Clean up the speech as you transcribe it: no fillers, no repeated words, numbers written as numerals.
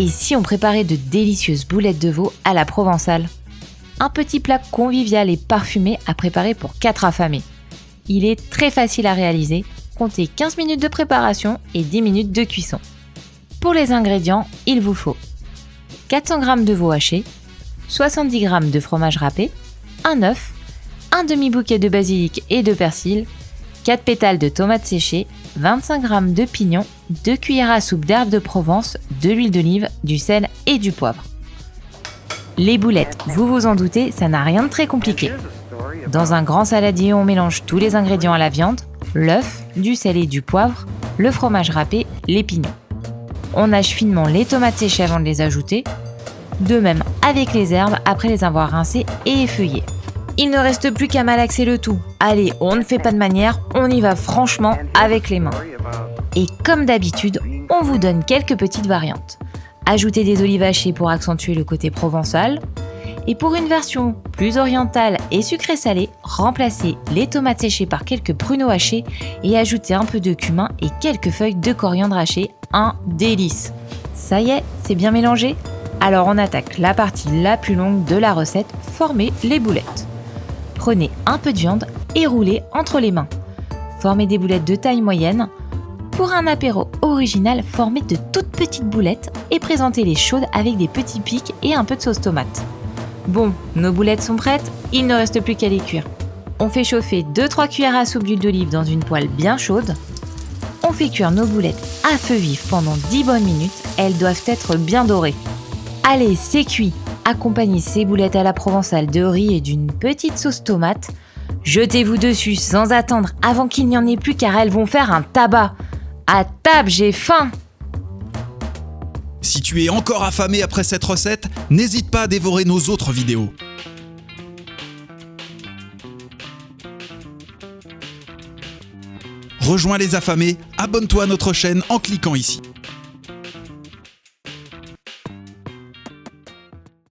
Et si on préparait de délicieuses boulettes de veau à la provençale ? Un petit plat convivial et parfumé à préparer pour 4 affamés. Il est très facile à réaliser, comptez 15 minutes de préparation et 10 minutes de cuisson. Pour les ingrédients, il vous faut 400 g de veau haché, 70 g de fromage râpé, un œuf, un demi-bouquet de basilic et de persil, 4 pétales de tomates séchées, 25 g de pignons, 2 cuillères à soupe d'herbes de Provence, de l'huile d'olive, du sel et du poivre. Les boulettes, vous vous en doutez, ça n'a rien de très compliqué. Dans un grand saladier, on mélange tous les ingrédients à la viande, l'œuf, du sel et du poivre, le fromage râpé, les pignons. On hache finement les tomates séchées avant de les ajouter, de même avec les herbes après les avoir rincées et effeuillées. Il ne reste plus qu'à malaxer le tout. Allez, on ne fait pas de manière, on y va franchement avec les mains. Et comme d'habitude, on vous donne quelques petites variantes. Ajoutez des olives hachées pour accentuer le côté provençal. Et pour une version plus orientale et sucrée-salée, remplacez les tomates séchées par quelques pruneaux hachés et ajoutez un peu de cumin et quelques feuilles de coriandre hachées. Un délice. Ça y est, c'est bien mélangé ? Alors on attaque la partie la plus longue de la recette, former les boulettes. Prenez un peu de viande et roulez entre les mains. Formez des boulettes de taille moyenne. Pour un apéro original, formez de toutes petites boulettes et présentez-les chaudes avec des petits pics et un peu de sauce tomate. Bon, nos boulettes sont prêtes, il ne reste plus qu'à les cuire. On fait chauffer 2-3 cuillères à soupe d'huile d'olive dans une poêle bien chaude. On fait cuire nos boulettes à feu vif pendant 10 bonnes minutes, elles doivent être bien dorées. Allez, c'est cuit. Accompagnez ces boulettes à la provençale de riz et d'une petite sauce tomate. Jetez-vous dessus sans attendre avant qu'il n'y en ait plus car elles vont faire un tabac. À table, j'ai faim! Si tu es encore affamé après cette recette, n'hésite pas à dévorer nos autres vidéos. Rejoins les affamés, abonne-toi à notre chaîne en cliquant ici.